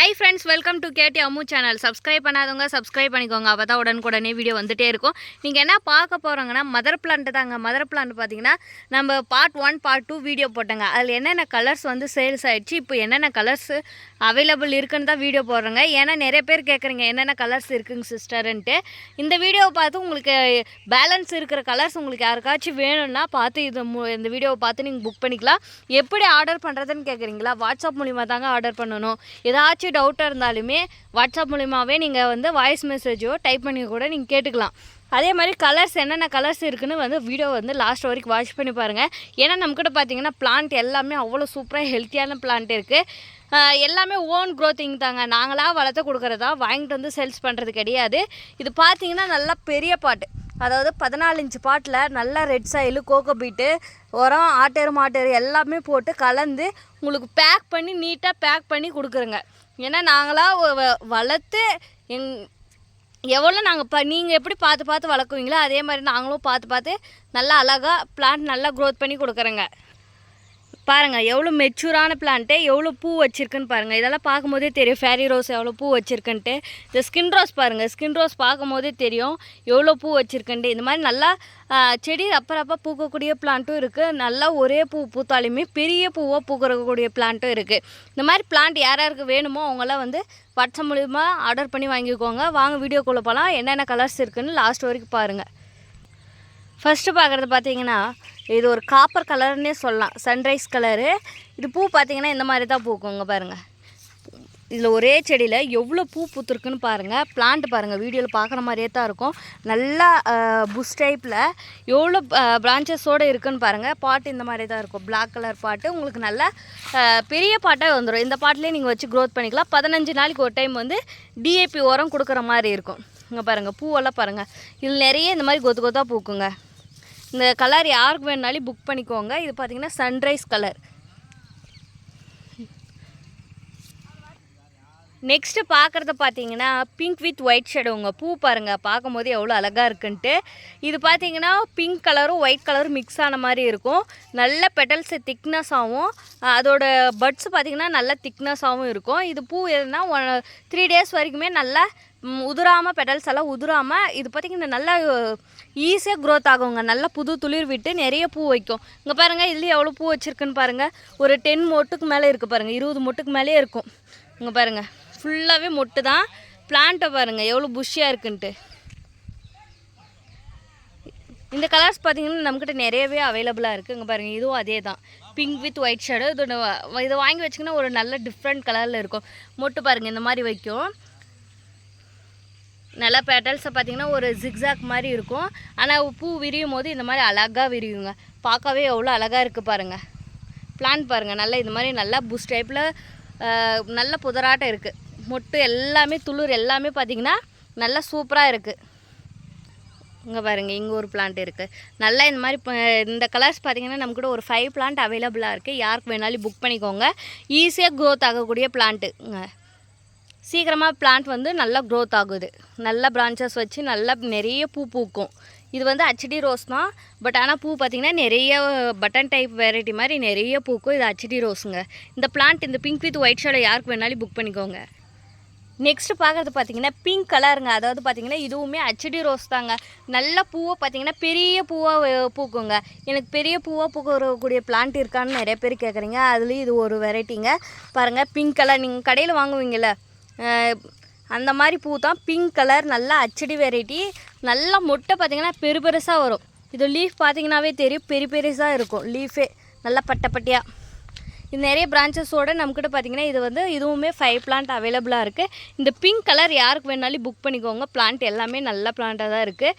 Hi friends, welcome to Kedi Ammu channel. Subscribe பண்ணாதவங்க subscribe பண்ணிக்கோங்க. அப்போ தான் உடனுக்குடனே வீடியோ வந்துகிட்டே இருக்கும். நீங்கள் என்ன பார்க்க போகிறோங்கன்னா மதர் பிளான்ட்டு தாங்க. மதர் பிளான்ட் பார்த்தீங்கன்னா நம்ம பார்ட் 1 பார்ட் 2 வீடியோ போட்டோங்க. அதில் என்னென்ன கலர்ஸ் வந்து சேல்ஸ் ஆகிடுச்சு, இப்போ என்னென்ன கலர்ஸ் அவைலபிள் இருக்குன்னு தான் வீடியோ போடுறேங்க. ஏன்னா நிறைய பேர் கேட்குறீங்க என்னென்ன கலர்ஸ் இருக்குங்க சிஸ்டர்ன்ட்டு. இந்த வீடியோவை பார்த்து உங்களுக்கு பேலன்ஸ் இருக்கிற கலர்ஸ் உங்களுக்கு யாருக்காச்சும் வேணும்னா பார்த்து இந்த வீடியோவை பார்த்து நீங்கள் புக் பண்ணிக்கலாம். எப்படி ஆர்டர் பண்ணுறதுன்னு கேட்குறீங்களா? வாட்ஸ்அப் மூலிமா தாங்க ஆர்டர் பண்ணணும். ஏதாச்சும் டவுட்டாக இருந்தாலுமே வாட்ஸ்அப் மூலிமாவே நீங்கள் வந்து வாய்ஸ் மெசேஜோ டைப் பண்ணி கூட நீங்கள் கேட்டுக்கலாம். அதே மாதிரி கலர்ஸ் என்னென்ன கலர்ஸ் இருக்குன்னு வந்து வீடியோ வந்து லாஸ்ட் வரைக்கும் வாட்ச் பண்ணி பாருங்கள். ஏன்னா நம்மக்கிட்ட பார்த்தீங்கன்னா பிளான்ட் எல்லாமே அவ்வளோ சூப்பராக ஹெல்த்தியான பிளான்ட் இருக்குது. எல்லாமே ஓன் க்ரோத்திங் தாங்க. நாங்களாக வளர்த்து கொடுக்குறதா, வாங்கிட்டு வந்து சேல்ஸ் பண்ணுறது கிடையாது. இது பார்த்தீங்கன்னா நல்லா பெரிய பாட்டு, அதாவது 14 இன்ச்சு பாட்டில் நல்லா ரெட் சாயில், கோகோ பீட்டு, உரம், ஆட்டேரு மாட்டேரு எல்லாமே போட்டு கலந்து உங்களுக்கு பேக் பண்ணி நீட்டாக பேக் பண்ணி கொடுக்குறோங்க. ஏன்னா நாங்களாக வளர்த்து எவ்வளோ நாங்கள் நீங்கள் எப்படி பார்த்து வளர்க்குவீங்களோ அதே மாதிரி நாங்களும் பார்த்து நல்லா அழகாக பிளான்ட் நல்லா க்ரோத் பண்ணி கொடுக்குறோங்க. பாருங்கள் எவ்வளோ மெச்சூரான பிளான்ட்டு, எவ்வளோ பூ வச்சுருக்குன்னு பாருங்கள். இதெல்லாம் பார்க்கும்போதே தெரியும் ஃபேரி ரோஸ் எவ்வளோ பூ வச்சுருக்குன்ட்டு. இந்த ஸ்கின் ரோஸ் பாருங்கள், ஸ்கின் ரோஸ் பார்க்கும்போதே தெரியும் எவ்வளோ பூ வச்சுருக்குன்ட்டு. இந்த மாதிரி நல்லா செடி அப்போ பூக்கக்கூடிய பிளான்ட்டும் இருக்குது. நல்லா ஒரே பூ பூத்தாலுமே பெரிய பூவாக பூக்கக்கூடிய பிளான்ட்டும் இருக்குது. இந்த மாதிரி பிளான்ட் யாருக்கு வேணுமோ அவங்களாம் வந்து வாட்ஸ்அப் மூலிமா ஆர்டர் பண்ணி வாங்கிக்கோங்க. வாங்க வீடியோக்குள்ளே போகலாம். என்னென்ன கலர்ஸ் இருக்குதுன்னு லாஸ்ட் வரைக்கும் பாருங்கள். ஃபஸ்ட்டு பார்க்குறது பார்த்தீங்கன்னா இது ஒரு காப்பர் கலர்னே சொல்லலாம், சன்ரைஸ் கலரு. இது பூ பார்த்தீங்கன்னா இந்த மாதிரி தான் பூக்குங்க பாருங்கள். இதில் ஒரே செடியில் எவ்வளோ பூ பூத்துருக்குன்னு பாருங்கள். பிளான்ட் பாருங்கள், வீடியோவில் பார்க்குற மாதிரியே தான் இருக்கும். நல்லா புஷ் டைப்பில் எவ்வளோ பிரான்ச்சஸோடு இருக்குதுன்னு பாருங்கள். பாட்டு இந்த மாதிரி தான் இருக்கும், பிளாக் கலர் பாட்டு. உங்களுக்கு நல்லா பெரிய பாட்டாக வந்துடும். இந்த பாட்டிலே நீங்கள் வச்சு க்ரோத் பண்ணிக்கலாம். 15 நாளைக்கு ஒரு டைம் வந்து டிஏபி உரம் கொடுக்குற மாதிரி இருக்கும். இங்கே பாருங்கள் பூவெல்லாம் பாருங்கள். இதில் நிறைய இந்த மாதிரி கொத்தாக பூக்குங்க. இந்த கலர் யாருக்கு வேணுனாலும் புக் பண்ணிக்கோங்க. இது பார்த்திங்கன்னா சன்ரைஸ் கலர். நெக்ஸ்ட்டு பார்க்குறத பார்த்தீங்கன்னா பிங்க் வித் ஒயிட் ஷேடோங்க. பூ பாருங்கள், பார்க்கும்போது எவ்வளோ அழகாக இருக்குன்ட்டு. இது பார்த்தீங்கன்னா பிங்க் கலரும் ஒயிட் கலரும் மிக்ஸ் ஆன மாதிரி இருக்கும். நல்ல பெட்டல்ஸ் திக்னஸாகவும், அதோட பட்ஸ் பார்த்திங்கன்னா நல்ல திக்னஸாகவும் இருக்கும். இது பூ எதுனா 3 டேஸ் வரைக்குமே நல்லா உதிராமல், பெட்டல்ஸ் எல்லாம் உதிராமல் இது பார்த்திங்கன்னா நல்லா ஈஸியாக க்ரோத் ஆகுங்க. நல்லா புது துளிர் விட்டு நிறைய பூ வைக்கும். இங்கே பாருங்கள், இதுலேயும் எவ்வளோ பூ வச்சுருக்குன்னு பாருங்கள். ஒரு 10 மொட்டுக்கு மேலே இருக்குது பாருங்கள், 20 மொட்டுக்கு மேலே இருக்கும். இங்கே பாருங்கள் ஃபுல்லாகவே மொட்டு தான். பிளான்ட்டை பாருங்கள் எவ்வளோ புஷ்ஷியாக இருக்குன்ட்டு. இந்த கலர்ஸ் பார்த்திங்கன்னா நம்மக்கிட்ட நிறையவே அவைலபிளாக இருக்குது. இங்கே பாருங்கள் இதுவும் அதே தான், பிங்க் வித் ஒயிட் ஷேடோ. இதை வாங்கி வச்சிங்கன்னா ஒரு நல்ல டிஃப்ரெண்ட் கலரில் இருக்கும். மொட்டு பாருங்கள் இந்த மாதிரி வைக்கும். நல்லா பெட்டல்ஸை பார்த்திங்கன்னா ஒரு ஜிக்ஸாக் மாதிரி இருக்கும். ஆனால் பூ விரியும் போது இந்த மாதிரி அழகாக விரியுங்க. பார்க்கவே எவ்வளோ அழகாக இருக்குது பாருங்கள். பிளான்ட் பாருங்கள் நல்லா இந்த மாதிரி நல்லா புஷ் டைப்பில் நல்ல புதராட்டம் இருக்குது. மொட்டு எல்லாமே துளிர் எல்லாமே பார்த்திங்கன்னா நல்லா சூப்பராக இருக்குது. இங்கே பாருங்கள் இங்கே ஒரு பிளான்ட் இருக்குது. நல்லா இந்த மாதிரி இந்த கலர்ஸ் பார்த்திங்கன்னா நம்ம கூட ஒரு 5 பிளான்ட் அவைலபிளாக இருக்குது. யாருக்கு வேணாலும் புக் பண்ணிக்கோங்க. ஈஸியாக க்ரோத் ஆகக்கூடிய பிளான்ட்டுங்க. சீக்கிரமாக பிளான்ட் வந்து நல்லா க்ரோத் ஆகுது. நல்லா பிரான்ச்சஸ் வச்சு நல்லா நிறைய பூ பூக்கும். இது வந்து ஹெச்டி ரோஸ் தான். பட் ஆனால் பூ பார்த்திங்கன்னா நிறைய பட்டன் டைப் வெரைட்டி மாதிரி நிறைய பூக்கும். இது ஹெச்டி ரோஸுங்க. இந்த பிளான்ட் இந்த பிங்க் வித் ஒயிட் ஷேடோ யாருக்கு வேணாலும் புக் பண்ணிக்கோங்க. நெக்ஸ்ட்டு பார்க்குறது பார்த்திங்கன்னா பிங்க் கலருங்க. அதாவது பார்த்திங்கன்னா இதுவுமே ஹெச்டி ரோஸ் தாங்க. நல்ல பூவை பார்த்திங்கன்னா பெரிய பூவாக பூக்குங்க. எனக்கு பெரிய பூவாக பூக்கக்கூடிய பிளான்ட் இருக்கான்னு நிறைய பேர் கேட்குறீங்க. அதுலேயும் இது ஒரு வெரைட்டிங்க. பாருங்கள் பிங்க் கலர், நீங்கள் கடையில் வாங்குவீங்கள்ல அந்த மாதிரி பூ தான். பிங்க் கலர் நல்லா ஹெச்டி வெரைட்டி. நல்லா மொட்டை பார்த்திங்கன்னா பெருசாக வரும். இது லீஃப் பார்த்திங்கனாவே தெரியும், பெருசாக இருக்கும் லீஃபே, நல்லா பட்டையாக. இது நிறைய பிரான்ச்சஸோடு நம்மக்கிட்ட பார்த்திங்கன்னா இது வந்து இதுவுமே 5 பிளான்ட் அவைலபிளாக இருக்குது. இந்த பிங்க் கலர் யாருக்கு வேணாலும் புக் பண்ணிக்கோங்க. பிளான்ட் எல்லாமே நல்ல பிளான்ட்டாக தான் இருக்குது.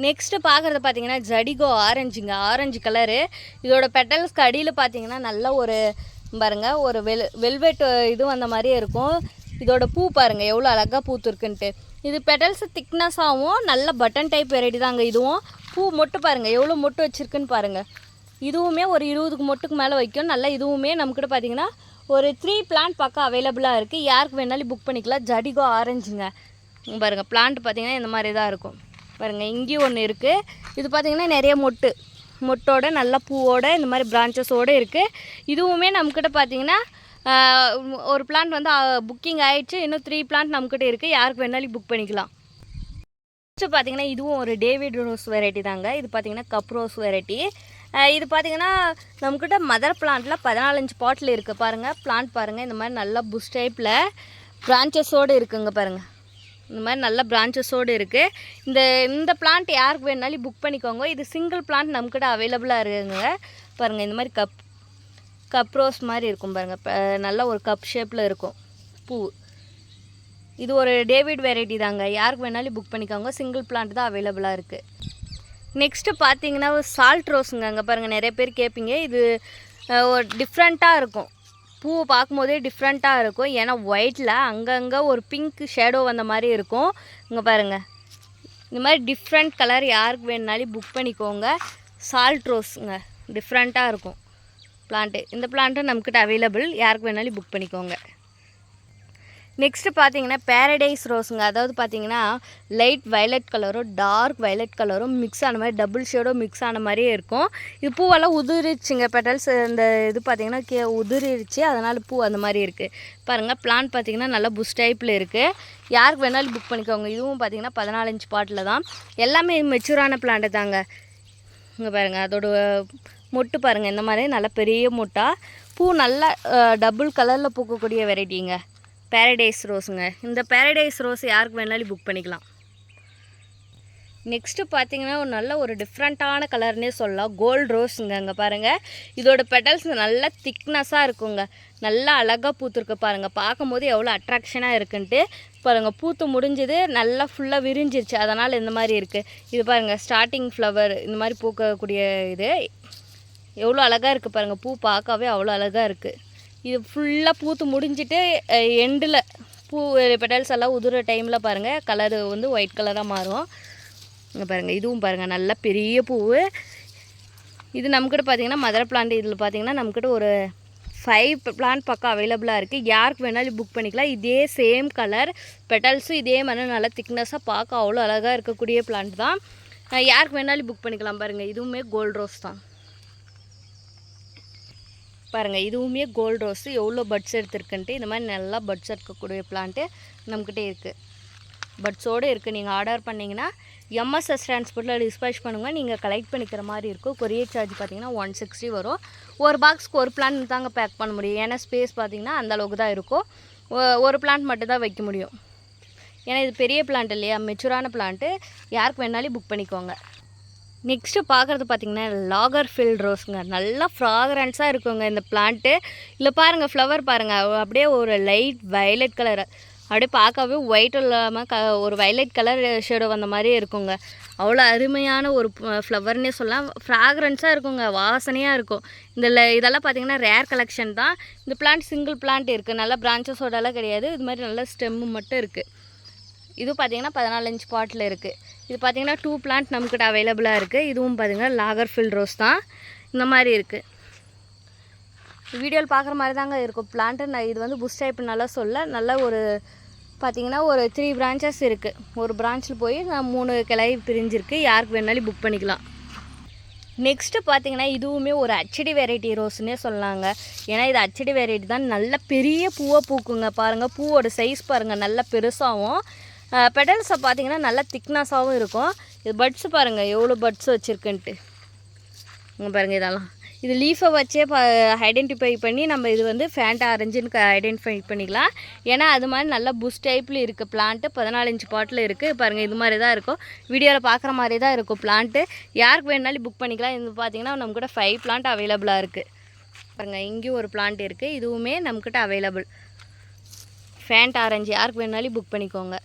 நெக்ஸ்ட்டு பார்க்குறது பார்த்திங்கன்னா ஜடிகோ ஆரஞ்சுங்க. Orange colour. இதோட பெட்டல்ஸ்க்கு அடியில் பார்த்திங்கன்னா நல்ல ஒரு பாருங்கள் ஒரு வெல்வெட் இது வந்த மாதிரியே இருக்கும். இதோட பூ பாருங்கள் எவ்வளோ அழகாக பூத்துருக்குன்ட்டு. இது பெட்டல்ஸ் திக்னஸாகவும் நல்ல பட்டன் டைப் வெரைட்டி தாங்க. இதுவும் பூ மொட்டு பாருங்கள் எவ்வளோ மொட்டு வச்சுருக்குன்னு பாருங்கள். இதுவுமே ஒரு 20 மொட்டுக்கு மேலே வைக்கும். நல்லா இதுவுமே நம்மக்கிட்ட பார்த்திங்கன்னா ஒரு 3 பிளான்ட் பக்கம் அவைலபிளாக இருக்குது. யாருக்கு வேணாலும் புக் பண்ணிக்கலாம். ஜடிகோ ஆரஞ்சுங்க. பாருங்கள் பிளான்ட் பார்த்திங்கன்னா இந்த மாதிரி தான் இருக்கும். பாருங்கள் இங்கேயும் ஒன்று இருக்குது. இது பார்த்திங்கன்னா நிறைய மொட்டோட நல்ல பூவோட இந்த மாதிரி பிரான்ச்சஸோடு இருக்குது. இதுவுமே நம்மக்கிட்ட பார்த்திங்கன்னா ஒரு பிளான்ட் வந்து புக்கிங் ஆகிடுச்சு, இன்னும் 3 பிளான்ட் நம்மக்கிட்ட இருக்குது, யாருக்கு வேணாலும் புக் பண்ணிக்கலாம். நெக்ஸ்ட்டு பார்த்திங்கன்னா இதுவும் ஒரு டேவிட் ரோஸ் வெரைட்டி தாங்க. இது பார்த்திங்கன்னா கப் ரோஸ் வெரைட்டி. இது பார்த்திங்கன்னா நம்மக்கிட்ட மதர் பிளான்ட்டில் 14 பாட்டில் இருக்குது பாருங்கள். பிளான்ட் பாருங்கள், இந்த மாதிரி நல்லா புஷ் டைப்பில் பிரான்ச்சஸோடு இருக்குங்க பாருங்கள். இந்த மாதிரி நல்ல பிரான்ச்சஸோடு இருக்குது. இந்த பிளான்ட் யாருக்கு வேணாலும் புக் பண்ணிக்கோங்க. இது சிங்கிள் பிளான்ட் நம்மக்கிட்ட அவைலபிளாக இருக்குங்க பாருங்கள். இந்த மாதிரி கப் ரோஸ் மாதிரி இருக்கும் பாருங்கள், நல்ல ஒரு கப் ஷேப்பில் இருக்கும் பூ. இது ஒரு டேவிட் வெரைட்டி தாங்க, யாருக்கு வேணாலும் புக் பண்ணிக்கோங்க. சிங்கிள் பிளான்ட் தான் அவைலபிளாக இருக்குது. நெக்ஸ்ட்டு பார்த்தீங்கன்னா ஒரு சால்ட் ரோஸுங்க. அங்கே பாருங்கள், நிறைய பேர் கேட்பீங்க. இது ஒரு டிஃப்ரெண்ட்டாக இருக்கும், பூ பார்க்கும்போதே டிஃப்ரெண்ட்டாக இருக்கும். ஏன்னா ஒயிட்டில் அங்கங்கே ஒரு பிங்க் ஷேடோ வந்த மாதிரி இருக்கும். இங்கே பாருங்கள், இந்த மாதிரி டிஃப்ரெண்ட் கலர் யாருக்கு வேணுனாலும் புக் பண்ணிக்கோங்க. சால்ட் ரோஸுங்க, டிஃப்ரெண்ட்டாக இருக்கும் பிளான்ட்டு. இந்த பிளான்ட்டும் நம்மக்கிட்ட அவைலபிள், யாருக்கு வேணாலும் புக் பண்ணிக்கோங்க. நெக்ஸ்ட்டு பார்த்தீங்கன்னா பேரடைஸ் ரோஸுங்க. அதாவது பார்த்தீங்கன்னா லைட் வயலட் கலரும் டார்க் வயலட் கலரும் மிக்ஸ் ஆன மாதிரி, டபுள் ஷேடோ மிக்ஸ் ஆன மாதிரியே இருக்கும். இது பூவெல்லாம் உதிரிச்சுங்க, பெட்டல்ஸ் இந்த இது பார்த்திங்கன்னா உதிரிச்சு, அதனால் பூ அந்த மாதிரி இருக்குது பாருங்கள். பிளான்ட் பார்த்திங்கன்னா நல்லா புஷ் டைப்பில் இருக்குது, யாருக்கு வேணாலும் புக் பண்ணிக்கோங்க. இதுவும் பார்த்திங்கன்னா 14 பாட்டில் தான். எல்லாமே மெச்சூரான பிளான்ட்டு தாங்க. இங்கே பாருங்கள், அதோட மொட்டு பாருங்கள், இந்த மாதிரி நல்லா பெரிய மொட்டாக பூ நல்லா டபுள் கலரில் பூக்கக்கூடிய வெரைட்டிங்க பேரடைஸ் ரோஸுங்க. இந்த பேரடைஸ் ரோஸ் யாருக்கு வேணாலும் புக் பண்ணிக்கலாம். நெக்ஸ்ட்டு பார்த்தீங்கன்னா ஒரு நல்ல ஒரு டிஃப்ரெண்ட்டான கலர்னே சொல்லலாம், கோல்டு ரோஸுங்க. அங்கே பாருங்கள், இதோட பெட்டல்ஸ் நல்லா திக்னஸாக இருக்குங்க, நல்லா அழகாக பூத்துருக்கு பாருங்கள். பார்க்கும்போது எவ்வளோ அட்ராக்ஷனாக இருக்குன்ட்டு பாருங்கள். பூத்து முடிஞ்சது நல்லா ஃபுல்லாக விரிஞ்சிருச்சு, அதனால் இந்த மாதிரி இருக்குது. இது பாருங்கள், ஸ்டார்டிங் ஃப்ளவர் இந்த மாதிரி பூக்கக்கூடிய இது எவ்வளோ அழகாக இருக்குது பாருங்கள். பூ பார்க்கவே அவ்வளோ அழகாக இருக்குது. இது ஃபுல்லாக பூத்து முடிஞ்சிட்டு எண்டில் பூ பெட்டல்ஸ் எல்லாம் உதிர டைமில் பாருங்கள் கலர் வந்து ஒயிட் கலராக மாறும். இங்கே பாருங்கள், இதுவும் பாருங்கள் நல்ல பெரிய பூ. இது நம்மக்கிட்ட பார்த்திங்கன்னா மதர் பிளான்ட். இதில் பார்த்திங்கன்னா நம்மக்கிட்ட ஒரு 5 பிளான்ட் பக்கம் அவைலபிளாக இருக்குது, யாருக்கு வேணாலும் புக் பண்ணிக்கலாம். இதே சேம் கலர் பெட்டல்ஸும் இதே மாதிரி நல்லா திக்னஸாக பார்க்க அவ்வளோ அழகாக இருக்கக்கூடிய பிளான்ட் தான், யாருக்கு வேணாலும் புக் பண்ணிக்கலாம். பாருங்கள், இதுவுமே கோல்டு ரோஸ் தான் பாருங்கள். இதுவுமே கோல்டு ரோஸு எவ்வளோ பட்ஸ் எடுத்துருக்குன்ட்டு. இந்த மாதிரி நல்லா பட்ஸ் எடுக்கக்கூடிய பிளான்ட்டு நம்மக்கிட்டே இருக்குது, பட்ஸோடு இருக்குது. நீங்கள் ஆர்டர் பண்ணிங்கன்னா எம்எஸ்எஸ் டிரான்ஸ்போர்ட்டில் டிஸ்பேச் பண்ணுங்கள், நீங்கள் கலெக்ட் பண்ணிக்கிற மாதிரி இருக்கும். கொரியர் சார்ஜ் பார்த்திங்கன்னா 160 வரும். ஒரு பாக்ஸ்க்கு ஒரு பிளான்ட் தாங்க பேக் பண்ண முடியும், ஏன்னா ஸ்பேஸ் பார்த்திங்கன்னா அந்தளவுக்கு தான் இருக்கும். ஒரு பிளான்ட் மட்டும் தான் வைக்க முடியும், ஏன்னா இது பெரிய பிளான்ட் இல்லையா, மெச்சூரான பிளான்ட்டு, யாருக்கு வேணாலும் புக் பண்ணிக்கோங்க. நெக்ஸ்ட்டு பார்க்குறது பார்த்திங்கன்னா லாகர்ஃபீல்ட் ரோஸுங்க. நல்லா ஃப்ராக்ரன்ஸாக இருக்குங்க இந்த பிளான்ட்டு. இல்லை பாருங்கள், ஃப்ளவர் பாருங்கள், அப்படியே ஒரு லைட் வயலட் கலர், அப்படியே பார்க்கவே ஒயிட் இல்லாமல் ஒரு வயலட் கலர் ஷேடோ வந்த மாதிரியே இருக்குங்க. அவ்வளோ அருமையான ஒரு ஃப்ளவர்னே சொல்லலாம். ஃப்ராக்ரன்ஸாக இருக்குங்க, வாசனையாக இருக்கும். இதெல்லாம் பார்த்திங்கன்னா ரேர் கலெக்ஷன் தான். இந்த பிளான்ட் சிங்கிள் பிளான்ட் இருக்குது, நல்லா பிரான்ச்சஸோடலாம் கிடையாது, இது மாதிரி நல்லா ஸ்டெம்மு மட்டும் இருக்குது. இது பார்த்திங்கன்னா 14 பாட்டில் இருக்குது. இது பார்த்திங்கன்னா 2 பிளான்ட் நம்மக்கிட்ட அவைலபிளாக இருக்குது. இதுவும் பார்த்திங்கன்னா லாகர்ஃபீல்ட் ரோஸ் தான், இந்த மாதிரி இருக்குது. வீடியோவில் பார்க்குற மாதிரி தாங்க இருக்கும் பிளான்ட்டு. நான் இது வந்து புஷ் டைப் நல்லா சொல்ல, நல்ல ஒரு பார்த்திங்கன்னா ஒரு 3 பிரான்ச்சஸ் இருக்குது. ஒரு பிரான்ச்சில் போய் நான் 3 கிளை பிரிஞ்சிருக்கு, யாருக்கு வேணாலும் புக் பண்ணிக்கலாம். நெக்ஸ்ட்டு பார்த்திங்கன்னா இதுவுமே ஒரு ஹச்டி வெரைட்டி ரோஸ்னே சொல்லலாங்க, ஏன்னா இது ஹச்டி வெரைட்டி தான். நல்ல பெரிய பூவாக பூக்குங்க பாருங்கள். பூவோட சைஸ் பாருங்கள், நல்லா பெருசாகவும், பெடல்ஸை பார்த்திங்கன்னா நல்லா திக்னஸாகவும் இருக்கும். இது பட்ஸு பாருங்கள் எவ்வளோ பட்ஸ் வச்சுருக்குன்ட்டு. இங்கே பாருங்கள், இதெல்லாம் இது லீஃபை வச்சே ஐடென்டிஃபை பண்ணி நம்ம இது வந்து ஃபேண்டா ஆரஞ்சுன்னு ஐடென்டிஃபை பண்ணிக்கலாம், ஏன்னா அது மாதிரி நல்லா புஷ் டைப்பில் இருக்குது பிளான்ட்டு. 14 பாட்டில் இருக்குது பாருங்கள், இது மாதிரி தான் இருக்கும். வீடியோவில் பார்க்குற மாதிரி தான் இருக்கும் பிளான்ட்டு, யாருக்கு வேணுனாலும் புக் பண்ணிக்கலாம். இது பார்த்திங்கன்னா நம்மக்கிட்ட 5 பிளான்ட் அவைலபிளாக இருக்குது பாருங்கள். இங்கேயும் ஒரு பிளான்ட் இருக்குது, இதுவுமே நம்மக்கிட்ட அவைலபிள். ஃபேண்டா ஆரஞ்சு யாருக்கு வேணுனாலும் புக் பண்ணிக்கோங்க.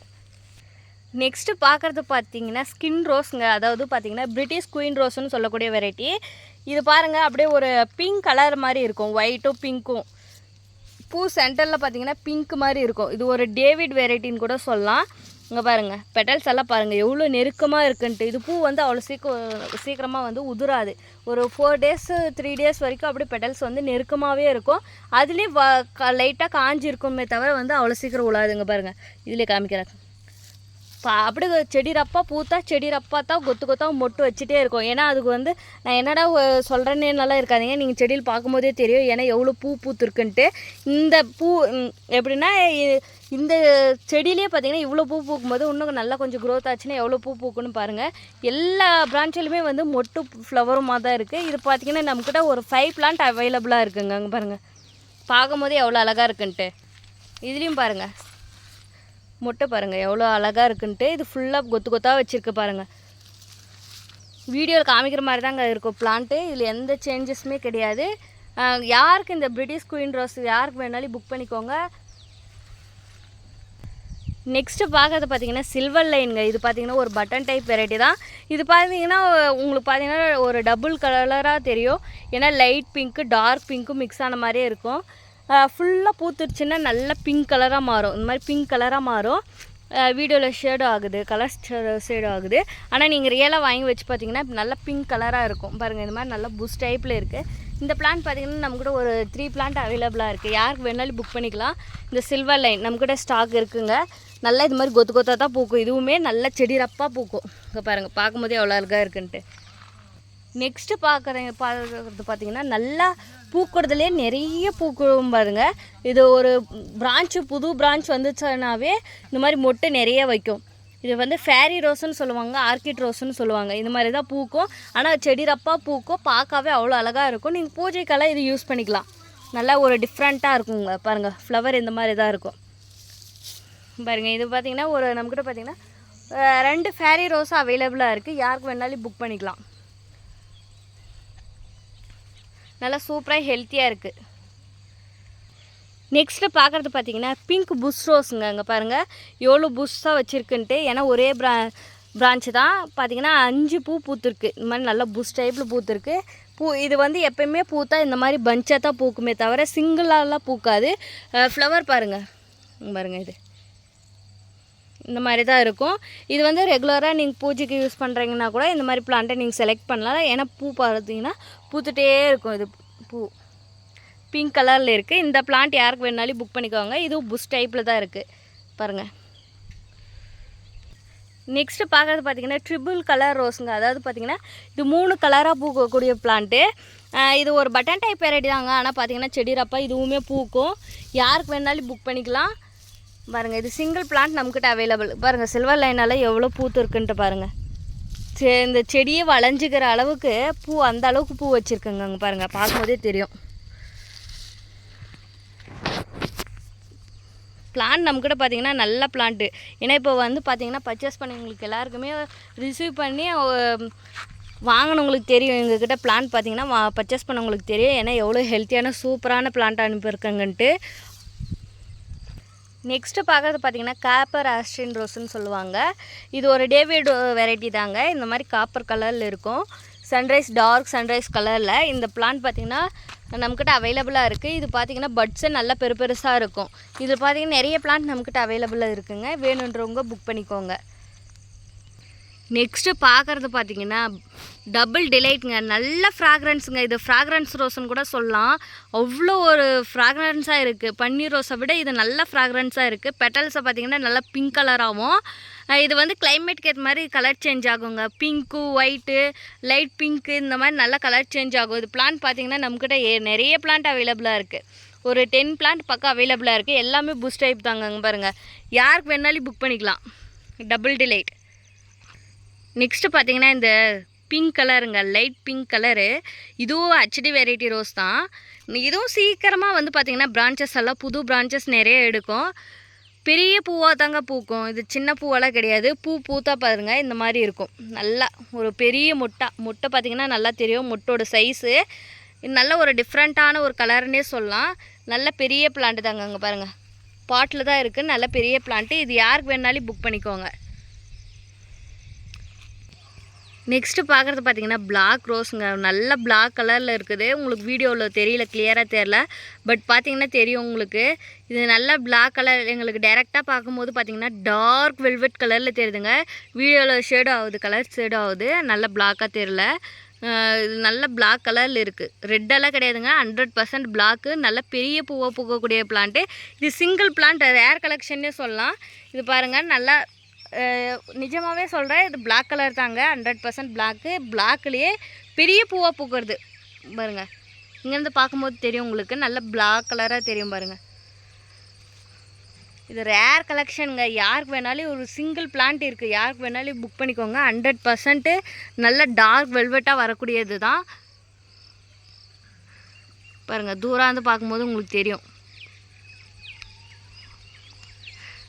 நெக்ஸ்ட்டு பார்க்குறது பார்த்திங்கன்னா ஸ்கின் ரோஸுங்க. அதாவது பார்த்திங்கன்னா பிரிட்டிஷ் குயின் ரோஸ்ன்னு சொல்லக்கூடிய வெரைட்டி. இது பாருங்கள், அப்படியே ஒரு பிங்க் கலர் மாதிரி இருக்கும், ஒயிட்டும் பிங்க்கும். பூ சென்டரில் பார்த்திங்கன்னா பிங்க் மாதிரி இருக்கும். இது ஒரு டேவிட் வெரைட்டின்னு கூட சொல்லலாம். இங்கே பாருங்கள், பெட்டல்ஸ் எல்லாம் பாருங்கள் எவ்வளோ நெருக்கமாக இருக்குன்ட்டு. இது பூ வந்து அவ்வளோ சீக்கிரமாக வந்து உதிராது. ஒரு 4 days 3 days வரைக்கும் அப்படியே பெட்டல்ஸ் வந்து நெருக்கமாகவே இருக்கும். அதுலேயும் லைட்டாக காஞ்சி இருக்குமே தவிர வந்து அவ்வளோ சீக்கிரம் உழாதுங்க பாருங்கள். இதிலே காமிக்கிறேன் அப்படியே செடி ரப்பாக பூத்தா செடி ரப்பாக தான் கொத்து கொத்தாக மொட்டு வச்சுட்டே இருக்கும். ஏன்னா அதுக்கு வந்து நான் என்னடா சொல்கிறேன்னே நல்லா இருக்காதிங்க, நீங்கள் செடியில் பார்க்கும்போதே தெரியும் ஏன்னா எவ்வளோ பூ பூத்துருக்குன்ட்டு. இந்த பூ எப்படின்னா இந்த செடியிலே பார்த்திங்கன்னா இவ்வளோ பூ பூக்கும்போது இன்னும் நல்லா கொஞ்சம் க்ரோத் ஆச்சுன்னா எவ்வளோ பூ பூக்குன்னு பாருங்கள். எல்லா பிரான்ச்சிலுமே வந்து மொட்டு ஃப்ளவருமாக தான் இருக்குது. இது பார்த்திங்கன்னா நம்மக்கிட்ட ஒரு 5 பிளான்ட் அவைலபிளாக இருக்குங்க. அங்கே பாருங்கள், பார்க்கும்போதே எவ்வளோ அழகாக இருக்குன்ட்டு. இதுலேயும் பாருங்கள் மொட்டை பாருங்கள் எவ்வளோ அழகாக இருக்குன்ட்டு. இது ஃபுல்லாக கொத்து கொத்தாக வச்சுருக்கு பாருங்கள். வீடியோவில் காமிக்கிற மாதிரி தாங்க இருக்கும் பிளான்ட்டு. இதில் எந்த சேஞ்சஸுமே கிடையாது. யாருக்கு இந்த பிரிட்டிஷ் குயின் ரோஸ் யாருக்கு வேணாலும் புக் பண்ணிக்கோங்க. நெக்ஸ்ட்டு பார்க்கறது பார்த்திங்கன்னா சில்வர் லைனுங்க. இது பார்த்திங்கன்னா ஒரு பட்டன் டைப் வெரைட்டி தான். இது பார்த்திங்கன்னா உங்களுக்கு பார்த்திங்கன்னா ஒரு டபுள் கலராக தெரியும். ஏன்னா லைட் பிங்க்கு டார்க் பிங்க்கும் மிக்ஸ் ஆன மாதிரியே இருக்கும். ஃபுல்லாக பூத்துருச்சுன்னா நல்லா பிங்க் கலராக மாறும். இந்த மாதிரி பிங்க் கலராக மாறும். வீடியோவில் ஷேடும் ஆகுது, கலர் ஷேடும் ஆகுது. ஆனால் நீங்கள் ரியலாக வாங்கி வச்சு பார்த்திங்கன்னா நல்லா பிங்க் கலராக இருக்கும் பாருங்கள். இந்த மாதிரி நல்லா புஷ் டைப்பில் இருக்குது. இந்த பிளான்ட் பார்த்திங்கன்னா நம்மக்கிட்ட ஒரு 3 பிளான்ட் அவைலபிளாக இருக்குது. யாருக்கு வேணாலும் புக் பண்ணிக்கலாம். இந்த சில்வர் லைன் நம்மக்கிட்ட ஸ்டாக் இருக்குங்க. நல்லா இது மாதிரி கொத்து கொத்தாக தான் பூக்கும். இதுவுமே நல்ல செடி ரப்பாக பூக்கும். இங்கே பாருங்கள், பார்க்கும்போதே எவ்வளோ அழகாக இருக்குன்ட்டு. நெக்ஸ்ட்டு பார்க்குறது பார்த்திங்கன்னா நல்லா பூக்கிறதுலே நிறைய பூக்கும் பாருங்கள். இது ஒரு பிரான்ச்சு புது பிரான்ச் வந்துச்சுனாவே இந்த மாதிரி மொட்டை நிறைய வைக்கும். இது வந்து ஃபேரி ரோஸ்ன்னு சொல்லுவாங்க, ஆர்கிட் ரோஸ்ன்னு சொல்லுவாங்க. இந்த மாதிரி தான் பூக்கும். ஆனால் செடி ரப்பாக பூக்கும், பார்க்கவே அவ்வளோ அழகாக இருக்கும். நீங்கள் பூஜைக்கெல்லாம் இது யூஸ் பண்ணிக்கலாம். நல்லா ஒரு டிஃப்ரெண்ட்டாக இருக்குங்க பாருங்கள். ஃப்ளவர் இந்த மாதிரி தான் இருக்கும் பாருங்கள். இது பார்த்திங்கன்னா ஒரு நம்மக்கிட்ட பார்த்திங்கன்னா 2 ஃபேரி ரோஸும் அவைலபிளாக இருக்குது. யாருக்கு வேணாலும் புக் பண்ணிக்கலாம். நல்லா சூப்பராக ஹெல்த்தியாக இருக்குது. நெக்ஸ்ட்டு பார்க்குறது பார்த்திங்கன்னா பிங்க் புஷ் ரோஸுங்க. அங்கே பாருங்கள் எவ்வளோ புஷ்ஷாக வச்சுருக்குன்ட்டு. ஏன்னா ஒரே பிரான்ச்சு தான் பார்த்திங்கன்னா 5 பூ பூத்துருக்கு. இந்த மாதிரி நல்லா புஷ் டைப்பில் பூத்துருக்கு. இது வந்து எப்போயுமே பூத்தா இந்த மாதிரி பஞ்சாக தான் பூக்குமே தவிர சிங்கிளாலாம் பூக்காது. ஃப்ளவர் பாருங்கள் இது இந்த மாதிரி தான் இருக்கும். இது வந்து ரெகுலராக நீங்கள் பூஜைக்கு யூஸ் பண்ணுறீங்கன்னா கூட இந்த மாதிரி பிளான்ட்டை நீங்கள் செலக்ட் பண்ணலாம். ஏன்னா பூ பார்த்தீங்கன்னா பூத்துட்டே இருக்கும். இது பூ பிங்க் கலரில் இருக்குது. இந்த பிளான்ட் யாருக்கு வேணாலும் புக் பண்ணிக்கோங்க. இதுவும் புஷ் டைப்பில் தான் இருக்குது பாருங்கள். நெக்ஸ்ட்டு பார்க்குறது பார்த்திங்கன்னா ட்ரிபிள் கலர் ரோஸுங்க. அதாவது பார்த்திங்கன்னா இது 3 கலராக பூக்கக்கூடிய பிளான்ட்டு. இது ஒரு பட்டன் டைப் வெரைட்டி தாங்க. ஆனால் பார்த்திங்கன்னா செடி ரப்பா இதுவுமே பூக்கும். யாருக்கு வேணாலும் புக் பண்ணிக்கலாம் பாருங்கள். இது சிங்கிள் பிளான்ட் நம்மக்கிட்ட அவைலபிள். பாருங்கள் சில்வர் லைனால் எவ்வளோ பூத்து இருக்குன்ட்டு பாருங்கள். இந்த செடியை வளைஞ்சிக்கிற அளவுக்கு பூ, அந்த அளவுக்கு பூ வச்சுருக்குங்க. அங்கே பாருங்கள், பார்க்கும்போதே தெரியும். பிளான்ட் நம்மக்கிட்ட பார்த்திங்கன்னா நல்ல பிளான்ட்டு. ஏன்னா இப்போ வந்து பார்த்திங்கன்னா பர்ச்சேஸ் பண்ணவங்களுக்கு எல்லாருக்குமே ரிசீவ் பண்ணி வாங்கினவங்களுக்கு தெரியும். எங்ககிட்ட பிளான்ட் பார்த்திங்கன்னா பர்ச்சேஸ் பண்ணவங்களுக்கு தெரியும். ஏன்னா எவ்வளோ ஹெல்த்தியான சூப்பரான பிளான்ட் அனுப்பியிருக்காங்கன்ட்டு. நெக்ஸ்ட்டு பார்க்குறது பார்த்திங்கன்னா காப்பர் ஆஸ்ட்ரின் ரோஸ்ன்னு சொல்லுவாங்க. இது ஒரு டேவிட் வெரைட்டி தாங்க. இந்த மாதிரி காப்பர் கலரில் இருக்கும். சன்ரைஸ் டார்க் சன்ரைஸ் கலரில் இந்த பிளான்ட் பார்த்திங்கன்னா நம்மக்கிட்ட அவைலபிளாக இருக்குது. இது பார்த்திங்கன்னா பட்ஸே நல்லா பெருசாக இருக்கும். இது பார்த்திங்கன்னா நிறைய பிளான்ட் நம்மக்கிட்ட அவைலபிளாக இருக்குங்க. வேணுன்றவங்க புக் பண்ணிக்கோங்க. நெக்ஸ்ட்டு பார்க்குறது பார்த்திங்கன்னா டபுள் டிலைட்டுங்க. நல்ல ஃப்ராக்ரன்ஸுங்க. இது ஃப்ராக்ரன்ஸ் ரோஸ்ன்னு கூட சொல்லலாம். அவ்வளோ ஒரு ஃப்ராக்ரன்ஸாக இருக்குது. பன்னீர் ரோஸை விட இது நல்ல ஃப்ராக்ரன்ஸாக இருக்குது. பெட்டல்ஸை பார்த்திங்கன்னா நல்லா பிங்க் கலராகவும். இது வந்து கிளைமேட்டுக்கு ஏற்ற மாதிரி கலர் சேஞ்ச் ஆகுங்க. பிங்க்கு, ஒயிட்டு, லைட் பிங்க்கு இந்த மாதிரி நல்லா கலர் சேஞ்ச் ஆகும். இது பிளான்ட் பார்த்திங்கன்னா நம்மக்கிட்ட நிறைய பிளான்ட் அவைலபிளாக இருக்குது. ஒரு 10 பிளான்ட் பக்கம் அவைலபிளாக இருக்குது. எல்லாமே புஷ் டைப் தாங்க. அங்கே பாருங்கள், யாருக்கு வேணாலும் புக் பண்ணிக்கலாம். Double delight. நெக்ஸ்ட்டு பார்த்திங்கன்னா இந்த பிங்க் கலருங்க, லைட் பிங்க் கலரு. இதுவும் ஹெச்டி வெரைட்டி ரோஸ் தான். இதுவும் சீக்கிரமாக வந்து பார்த்திங்கன்னா பிரான்ச்சஸ் எல்லாம் புது பிரான்ச்சஸ் நிறைய எடுக்கும். பெரிய பூவாக தாங்க பூக்கும். இது சின்ன பூவெல்லாம் கிடையாது. பூத்தா பாருங்கள் இந்த மாதிரி இருக்கும். நல்லா ஒரு பெரிய மொட்டை பார்த்திங்கன்னா நல்லா தெரியும். மொட்டோட சைஸு நல்ல ஒரு டிஃப்ரெண்ட்டான ஒரு கலர்னே சொல்லலாம். நல்ல பெரிய பிளான்ட்டு தாங்க. அங்கே பாருங்கள், பாட்டில் தான் இருக்குது. நல்ல பெரிய பிளான்ட்டு. இது யாருக்கு வேணாலும் புக் பண்ணிக்கோங்க. நெக்ஸ்ட்டு பார்க்குறது பார்த்திங்கன்னா பிளாக் ரோஸுங்க. நல்ல பிளாக் கலரில் இருக்குது. உங்களுக்கு வீடியோவில் தெரியல, கிளியராக தெரில, பட் பார்த்திங்கன்னா தெரியும் உங்களுக்கு. இது நல்ல பிளாக் கலர். எங்களுக்கு டைரெக்டாக பார்க்கும்போது பார்த்திங்கன்னா டார்க் வெல்வெட் கலரில் தெரியுதுங்க. வீடியோவில் ஷேடும் ஆகுது, கலர் ஷேடும் ஆகுது. நல்ல பிளாக்காக தெரில. இது நல்ல பிளாக் கலரில் இருக்குது. ரெட்டெல்லாம் கிடையாதுங்க, 100% பிளாக்கு. நல்ல பெரிய பூவாக பூக்கக்கூடிய பிளான்ட்டு. இது சிங்கிள் பிளான்ட், ரேர் கலெக்ஷன்னே சொல்லலாம். இது பாருங்கள், நல்லா நிஜமாகவே சொல்கிறேன், இது பிளாக் கலர் தாங்க, 100% பிளாக்கு. பிளாக்லேயே பெரிய பூவாக பூக்கிறது பாருங்கள். இங்கேருந்து பார்க்கும்போது தெரியும் உங்களுக்கு, நல்ல பிளாக் கலராக தெரியும் பாருங்கள். இது ரேர் கலெக்ஷனுங்க. யாருக்கு வேணாலும் ஒரு சிங்கிள் பிளான்ட் இருக்குது, யாருக்கு வேணாலும் புக் பண்ணிக்கோங்க. 100% நல்ல டார்க் வெல்வெட்டாக வரக்கூடியது தான் பாருங்கள். தூரம் வந்து பார்க்கும்போது உங்களுக்கு தெரியும்.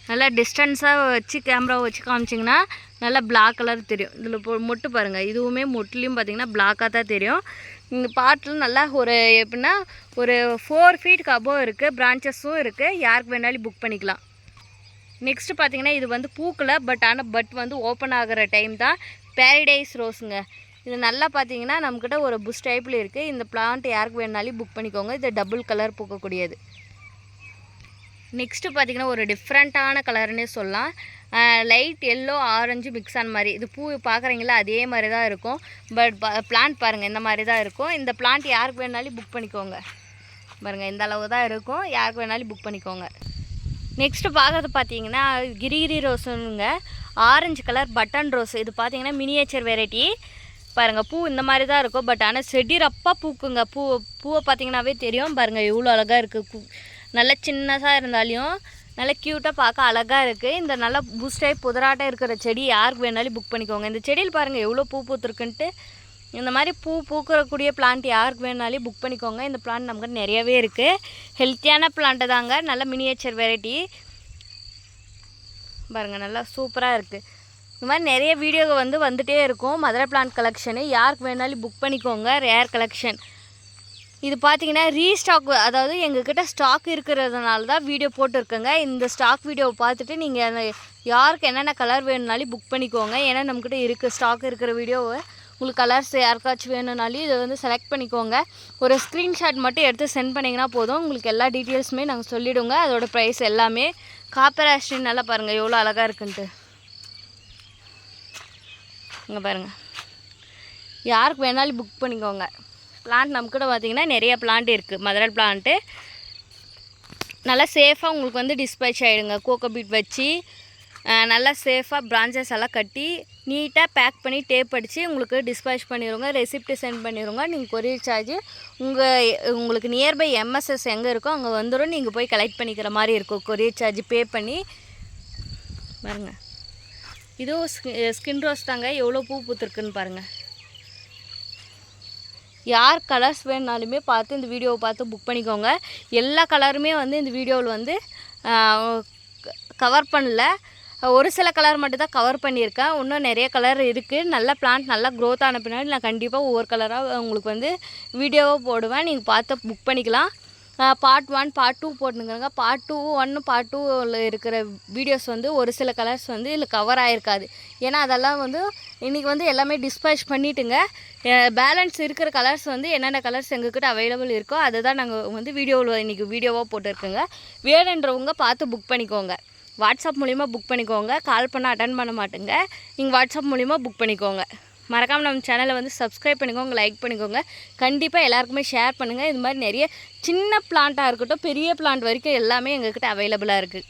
நல்லா டிஸ்டன்ஸாக வச்சு கேமராவை வச்சு காமிச்சிங்கன்னா நல்லா பிளாக் கலர் தெரியும். இதில் மொட்டு பாருங்கள், இதுவுமே மொட்டுலேயும் பார்த்திங்கன்னா பிளாக்காக தான் தெரியும். இந்த பாட்டில் நல்லா ஒரு எப்படின்னா ஒரு 4 ஃபீட்டுக்கு அபோவ் இருக்குது, பிரான்ச்சஸும் இருக்குது. யாருக்கு வேணாலும் புக் பண்ணிக்கலாம். நெக்ஸ்ட்டு பார்த்திங்கன்னா இது வந்து பூக்கலை, ஆனால் பட் வந்து ஓப்பன் ஆகிற டைம் தான். பேரடைஸ் ரோஸுங்க. இது நல்லா பார்த்தீங்கன்னா நம்மக்கிட்ட ஒரு புஷ் டைப்பில் இருக்குது. இந்த பிளான்ட் யாருக்கு வேணாலும் புக் பண்ணிக்கோங்க. இது டபுள் கலர் பூக்கக்கூடியது. நெக்ஸ்ட்டு பார்த்திங்கன்னா ஒரு டிஃப்ரெண்ட்டான கலர்னே சொல்லலாம். லைட் எல்லோ ஆரஞ்சு மிக்ஸ் ஆன மாதிரி. இது பூ பார்க்குறீங்களா, அதே மாதிரி தான் இருக்கும். பட் பிளான்ட் பாருங்கள் இந்த மாதிரி தான் இருக்கும். இந்த பிளான்ட் யாருக்கு வேணாலும் புக் பண்ணிக்கோங்க. பாருங்கள் இந்த அளவு தான் இருக்கும், யாருக்கு வேணாலும் புக் பண்ணிக்கோங்க. நெக்ஸ்ட்டு பார்க்கறது பார்த்தீங்கன்னா கிரிகிரி ரோஸுங்க. Orange colour button rose. இது பார்த்தீங்கன்னா மினியேச்சர் வெரைட்டி. பாருங்கள் பூ இந்த மாதிரி தான் இருக்கும். ஆனால் செடி ரப்பாக பூக்குங்க. பூவை பார்த்தீங்கன்னாவே தெரியும் பாருங்கள் எவ்வளோ அழகாக இருக்குது. நல்லா சின்னதாக இருந்தாலையும் நல்லா க்யூட்டாக பார்க்க அழகாக இருக்குது. இந்த நல்லா பூஸ்டாகி புதராட்டம் இருக்கிற செடி யாருக்கு வேணாலும் புக் பண்ணிக்கோங்க. இந்த செடியில் பாருங்கள் எவ்வளோ பூ பூத்துருக்குன்ட்டு. இந்த மாதிரி பூக்கக்கூடிய பிளான்ட் யாருக்கு வேணாலும் புக் பண்ணிக்கோங்க. இந்த பிளான்ட் நமக்கு நிறையவே இருக்குது. ஹெல்த்தியான பிளான்ட்டு தாங்க, நல்ல மினியேச்சர் வெரைட்டி. பாருங்கள் நல்லா சூப்பராக இருக்குது. இந்த மாதிரி நிறைய வீடியோ வந்துகிட்டே இருக்கும். மதுரை பிளான்ட் கலெக்ஷனு யாருக்கு வேணாலும் புக் பண்ணிக்கோங்க. Rare collection. இது பார்த்தீங்கன்னா ரீஸ்டாக், அதாவது எங்ககிட்ட ஸ்டாக் இருக்கிறதுனால தான் வீடியோ போட்டுருக்கேங்க. இந்த ஸ்டாக் வீடியோவை பார்த்துட்டு நீங்கள் அந்த யாருக்கு என்னென்ன கலர் வேணுனாலும் புக் பண்ணிக்கோங்க. ஏன்னா நம்மக்கிட்ட இருக்குது ஸ்டாக் இருக்கிற வீடியோவை. உங்களுக்கு கலர்ஸ் யாருக்காச்சும் வேணும்னாலும் இதை செலக்ட் பண்ணிக்கோங்க. ஒரு ஸ்க்ரீன்ஷாட் மட்டும் எடுத்து சென்ட் பண்ணிங்கன்னா போதும். உங்களுக்கு எல்லா டீட்டெயில்ஸுமே நாங்கள் சொல்லிவிடுங்க. அதோட ப்ரைஸ் எல்லாமே. காப்பர் ஆஸ்ட்ரின் நல்லா பாருங்கள் எவ்வளோ அழகாக இருக்குன்ட்டு. இங்கே பாருங்கள், யாருக்கு வேணாலும் புக் பண்ணிக்கோங்க. பிளான்ட் நம்மக்கிட்ட பார்த்திங்கன்னா நிறைய பிளான்ட் இருக்குது. மதுரை பிளான்ட்டு நல்லா சேஃபாக உங்களுக்கு டிஸ்பேச் ஆகிடுங்க. கோகோ பீட் வச்சு நல்லா சேஃபாக பிரான்ச்சஸ் எல்லாம் கட்டி நீட்டாக பேக் பண்ணி டேப் அடித்து உங்களுக்கு டிஸ்பேச் பண்ணிடுவோங்க. ரெசிப்ட் சென்ட் பண்ணிடுவோங்க. நீங்கள் கொரியர் சார்ஜ் உங்களுக்கு நியர்பை எம்எஸ்எஸ் எங்கே இருக்கோ அங்கே வந்துடும். நீங்கள் போய் கலெக்ட் பண்ணிக்கிற மாதிரி இருக்கும். கொரியர் சார்ஜ் பே பண்ணி பாருங்கள். இதுவும் ஸ்கின் ரோஸ் தாங்க. எவ்வளோ பூ பூத்துருக்குன்னு பாருங்கள். யார் கலர்ஸ் வேணுனாலுமே பார்த்து இந்த வீடியோவை பார்த்து புக் பண்ணிக்கோங்க. எல்லா கலருமே இந்த வீடியோவில் கவர் பண்ணல. ஒரு சில கலர் மட்டும் தான் கவர் பண்ணியிருக்கேன். இன்னும் நிறைய கலர் இருக்குது. நல்ல பிளான்ட் நல்லா க்ரோத் ஆன பின்னாடி நான் கண்டிப்பாக ஒவ்வொரு கலராக உங்களுக்கு வீடியோவாக போடுவேன். நீங்கள் பார்த்து புக் பண்ணிக்கலாம். பார்ட் 1 பார்ட் 2 போட்டுருக்காங்க. பார்ட் 2 1 பார்ட் 2ல் இருக்கிற வீடியோஸ் ஒரு சில கலர்ஸ் இதில் கவர் ஆகிருக்காது. ஏன்னா அதெல்லாம் இன்றைக்கி எல்லாமே டிஸ்பேச் பண்ணிவிட்டுங்க. பேலன்ஸ் இருக்கிற கலர்ஸ் என்னென்ன கலர்ஸ் எங்கக்கிட்ட அவைலபிள் இருக்கோ அதை தான் நாங்கள் வீடியோவில் இன்றைக்கி வீடியோவாக போட்டிருக்கோங்க. வேணுன்றவங்க பார்த்து புக் பண்ணிக்கோங்க. வாட்ஸ்அப் மூலிமா புக் பண்ணிக்கோங்க. கால் பண்ண அட்டன் பண்ண மாட்டேங்க. நீங்கள் வாட்ஸ்அப் மூலிமா புக் பண்ணிக்கோங்க. மறக்காமல் நம்ம சேனலை சப்ஸ்கிரைப் பண்ணிக்கோங்க, லைக் பண்ணிக்கோங்க. கண்டிப்பாக எல்லாருக்குமே ஷேர் பண்ணுங்கள். இது மாதிரி நிறைய சின்ன பிளான்ட்டாக இருக்கட்டும் பெரிய பிளான்ட் வரைக்கும் எல்லாமே எங்கள்கிட்ட அவைலபிளாக இருக்குது.